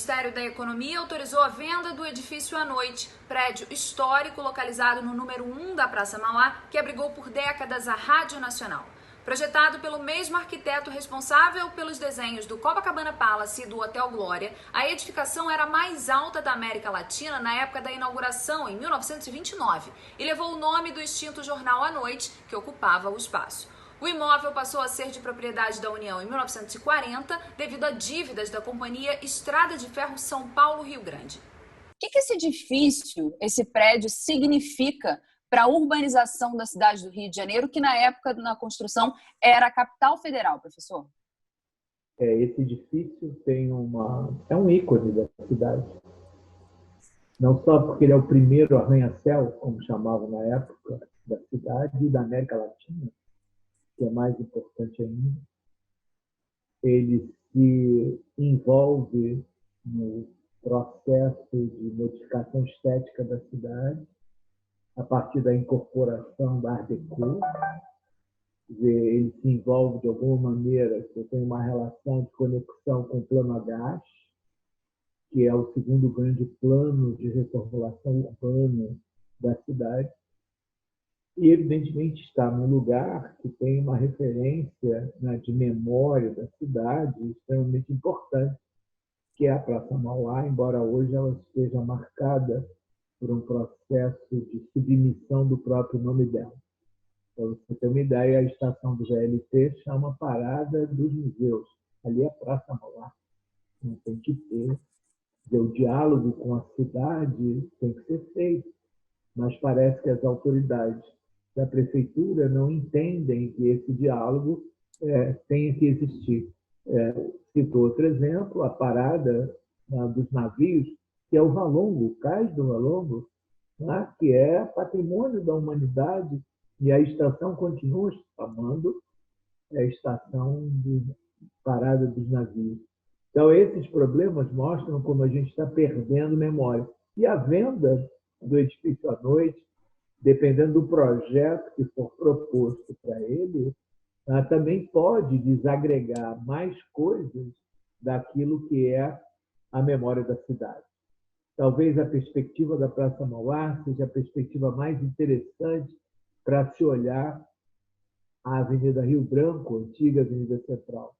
Ministério da Economia autorizou a venda do edifício à noite, prédio histórico localizado no número 1 da Praça Mauá, que abrigou por décadas a Rádio Nacional. Projetado pelo mesmo arquiteto responsável pelos desenhos do Copacabana Palace e do Hotel Glória, a edificação era a mais alta da América Latina na época da inauguração, em 1929, e levou o nome do extinto jornal à Noite, que ocupava o espaço. O imóvel passou a ser de propriedade da União em 1940, devido a dívidas da Companhia Estrada de Ferro São Paulo-Rio Grande. O que esse edifício, esse prédio, significa para a urbanização da cidade do Rio de Janeiro, que na época da construção era a capital federal, professor? Esse edifício é um ícone da cidade. Não só porque ele é o primeiro arranha-céu, como chamavam na época, da cidade e da América Latina, que é mais importante ainda, ele se envolve no processo de modificação estética da cidade, a partir da incorporação da Art Deco. Ele se envolve de alguma maneira, que tem uma relação de conexão com o Plano H, que é o segundo grande plano de reformulação urbana da cidade. E, evidentemente, está num lugar que tem uma referência, né, de memória da cidade extremamente importante, que é a Praça Mauá, embora hoje ela esteja marcada por um processo de submissão do próprio nome dela. Para você ter uma ideia, a estação do VLT chama Parada dos Museus. Ali é a Praça Mauá. Não tem que ter. O diálogo com a cidade tem que ser feito, mas parece que as autoridades da prefeitura não entendem que esse diálogo tenha que existir. Cito outro exemplo, a parada dos navios, que é o Valongo, o cais do Valongo, né, que é patrimônio da humanidade, e a estação continua chamando a estação de parada dos navios. Então, esses problemas mostram como a gente está perdendo memória. E a venda do edifício à noite, dependendo do projeto que for proposto para ele, também pode desagregar mais coisas daquilo que é a memória da cidade. Talvez a perspectiva da Praça Mauá seja a perspectiva mais interessante para se olhar a Avenida Rio Branco, antiga Avenida Central.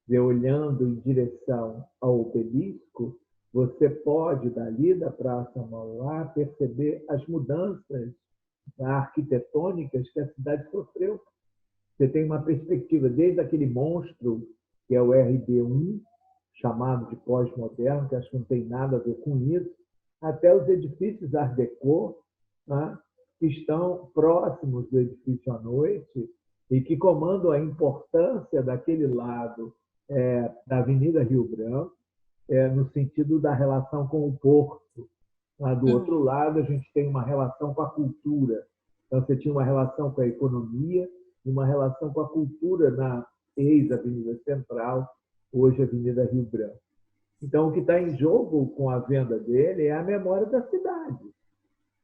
Olhando em direção ao Obelisco, você pode, dali da Praça Mauá, perceber as mudanças arquitetônicas que a cidade sofreu. Você tem uma perspectiva desde aquele monstro, que é o RB1, chamado de pós-moderno, que acho que não tem nada a ver com isso, até os edifícios Art Deco, né, que estão próximos do edifício à noite e que comandam a importância daquele lado da Avenida Rio Branco, no sentido da relação com o porto. Do outro lado, a gente tem uma relação com a cultura. Então, você tinha uma relação com a economia e uma relação com a cultura na ex-Avenida Central, hoje Avenida Rio Branco. Então, o que está em jogo com a venda dele é a memória da cidade.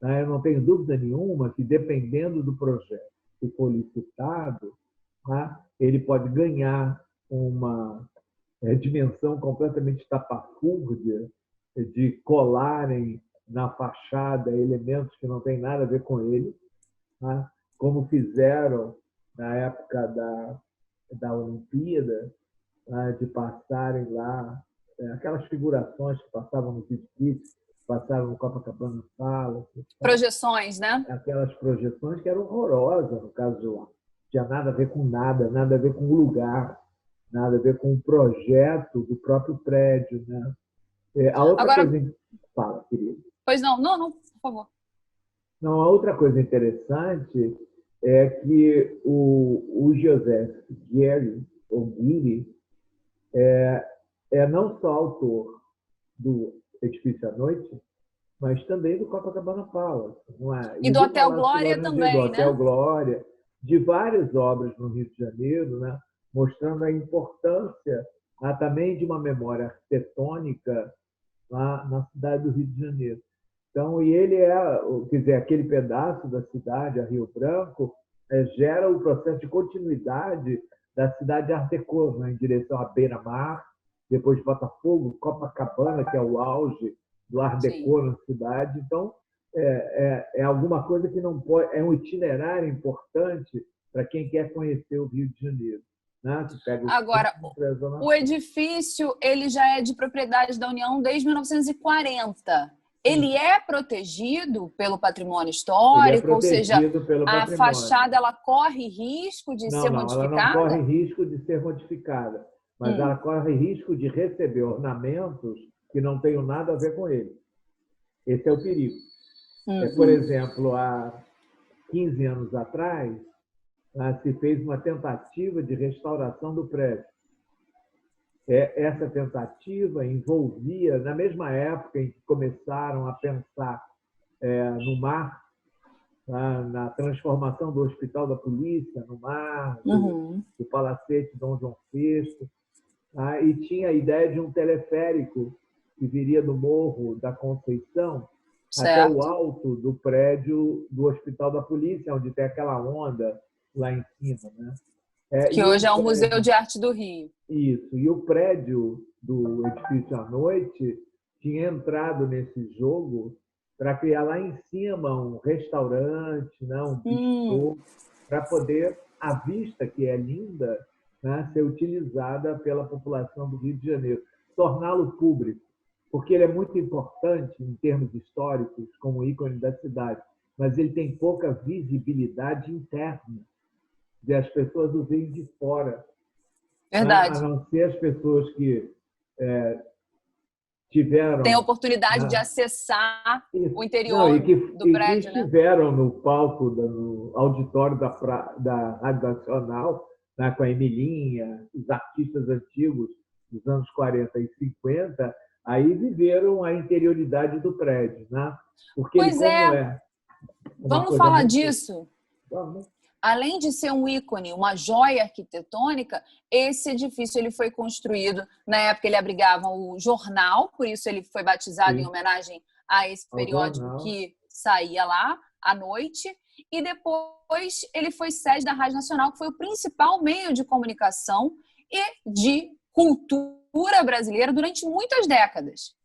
Eu não tenho dúvida nenhuma que, dependendo do projeto que for licitado, ele pode ganhar uma dimensão completamente tapafúrdia de colarem na fachada elementos que não têm nada a ver com ele, como fizeram na época da Olimpíada, de passarem lá aquelas figurações que passavam nos edifícios, passavam no Copacabana Palace. Projeções, né? Aquelas projeções que eram horrorosas, no caso de lá. Não tinha nada a ver com nada, nada a ver com o lugar, nada a ver com o projeto do próprio prédio, né? A outra Agora, coisa... Fala, querido. Pois não, por favor. Não, a outra coisa interessante é que o Joseph Guiri é não só autor do Edifício à Noite, mas também do Copacabana Palace. Não é? E do Hotel Glória também, do Hotel né? Glória, de várias obras no Rio de Janeiro, né? Mostrando a importância também de uma memória arquitetônica lá na cidade do Rio de Janeiro. Então, e ele quer dizer, aquele pedaço da cidade, a Rio Branco, gera o processo de continuidade da cidade Art Deco, né, em direção à beira-mar, depois Botafogo, Copacabana, que é o auge do Art Deco na cidade. Então, é alguma coisa que não pode... É um itinerário importante para quem quer conhecer o Rio de Janeiro. Né? Agora, o edifício ele já é de propriedade da União desde 1940. Ele é protegido pelo patrimônio histórico, ou seja, a fachada ela corre risco de ser modificada? Ela não corre risco de ser modificada, mas ela corre risco de receber ornamentos que não tenham nada a ver com ele. Esse é o perigo. Por exemplo, há 15 anos atrás, se fez uma tentativa de restauração do prédio. Essa tentativa envolvia, na mesma época em que começaram a pensar no mar, na transformação do Hospital da Polícia no mar, do Palacete Dom João VI, e tinha a ideia de um teleférico que viria do Morro da Conceição até o alto do prédio do Hospital da Polícia, onde tem aquela onda lá em cima, né? Que hoje é o Museu de Arte do Rio. Isso. E o prédio do Edifício à Noite tinha entrado nesse jogo para criar lá em cima um restaurante, né? Um bistrô, para poder a vista, que é linda, né? Ser utilizada pela população do Rio de Janeiro. Torná-lo público, porque ele é muito importante em termos históricos, como ícone da cidade, mas ele tem pouca visibilidade interna. E as pessoas o veem de fora. Verdade. A não ser as pessoas que tiveram... Tem a oportunidade de acessar o interior do prédio, que estiveram no palco, no auditório da Rádio Nacional, né, com a Emilinha, os artistas antigos dos anos 40 e 50, aí viveram a interioridade do prédio. Né? Porque Vamos falar disso. Vamos. Além de ser um ícone, uma joia arquitetônica, esse edifício ele foi construído, na época ele abrigava o jornal, por isso ele foi batizado em homenagem a esse periódico que saía lá à noite, e depois ele foi sede da Rádio Nacional, que foi o principal meio de comunicação e de cultura brasileira durante muitas décadas.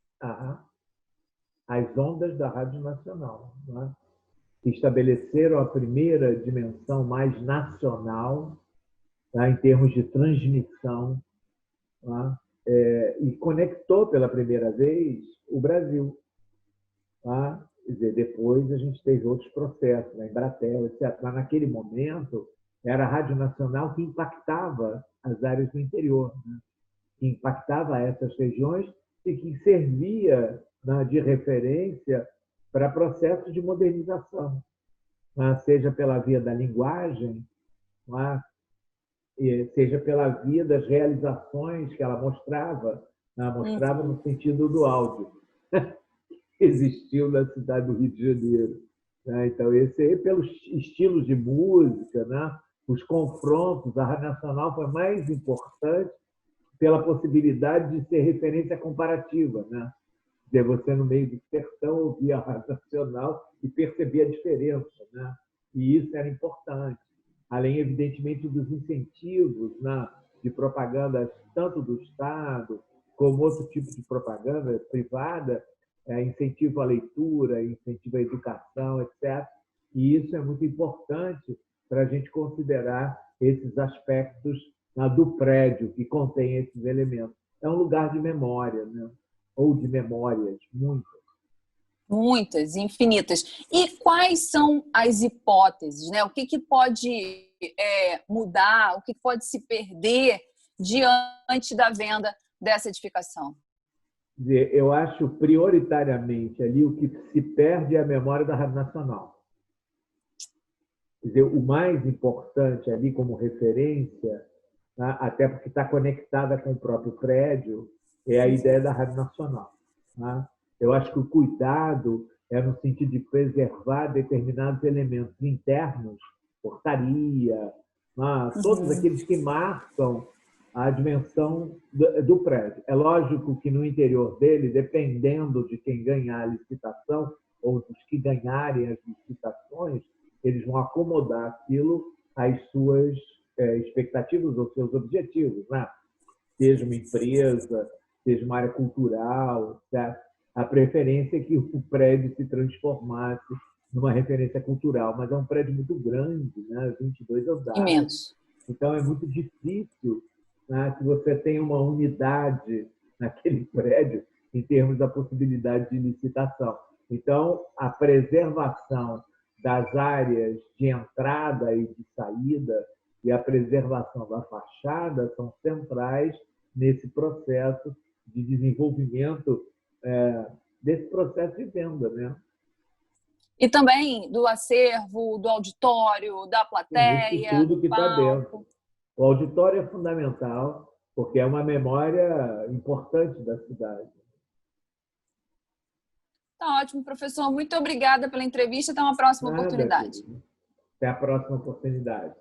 As ondas da Rádio Nacional, né? Estabeleceram a primeira dimensão mais nacional, tá, em termos de transmissão, tá, e conectou pela primeira vez o Brasil. Tá? Quer dizer, depois a gente teve outros processos, na Embratel, etc. Mas naquele momento era a Rádio Nacional que impactava as áreas do interior, né? Que impactava essas regiões e que servia, né, de referência para processos de modernização, seja pela via da linguagem, seja pela via das realizações que ela mostrava, no sentido do áudio, que existiu na cidade do Rio de Janeiro. Então, esse aí, pelos estilos de música, né, os confrontos, a Rádio Nacional foi mais importante pela possibilidade de ser referência comparativa, né? De você, no meio do sertão, ouvir a Rádio Nacional e perceber a diferença, né? E isso era importante. Além, evidentemente, dos incentivos, né, de propaganda, tanto do Estado como outro tipo de propaganda privada, incentivo à leitura, incentivo à educação, etc. E isso é muito importante para a gente considerar esses aspectos, né, do prédio que contém esses elementos. É um lugar de memória, né? Ou de memórias, muitas. Muitas, infinitas. E quais são as hipóteses, né? O que pode mudar, o que pode se perder diante da venda dessa edificação? Eu acho, prioritariamente, ali o que se perde é a memória da Rádio Nacional. Quer dizer, o mais importante ali como referência, tá, até porque está conectada com o próprio prédio, é a ideia da Rádio Nacional. Tá? Eu acho que o cuidado é no sentido de preservar determinados elementos internos, portaria, todos aqueles que marcam a dimensão do prédio. É lógico que no interior dele, dependendo de quem ganhar a licitação, ou dos que ganharem as licitações, eles vão acomodar aquilo às suas expectativas ou seus objetivos, né? seja uma empresa, seja uma área cultural, certo? A preferência é que o prédio se transformasse numa referência cultural, mas é um prédio muito grande, né? 22 andares. Imenso. Então, é muito difícil, né, que você tenha uma unidade naquele prédio em termos da possibilidade de licitação. Então, a preservação das áreas de entrada e de saída e a preservação da fachada são centrais nesse processo de desenvolvimento, desse processo de venda, né? E também do acervo, do auditório, da plateia, Isso tudo que está palco. dentro. O auditório é fundamental, porque é uma memória importante da cidade. Tá ótimo, professor. Muito obrigada pela entrevista. Até uma próxima oportunidade. Até a próxima oportunidade.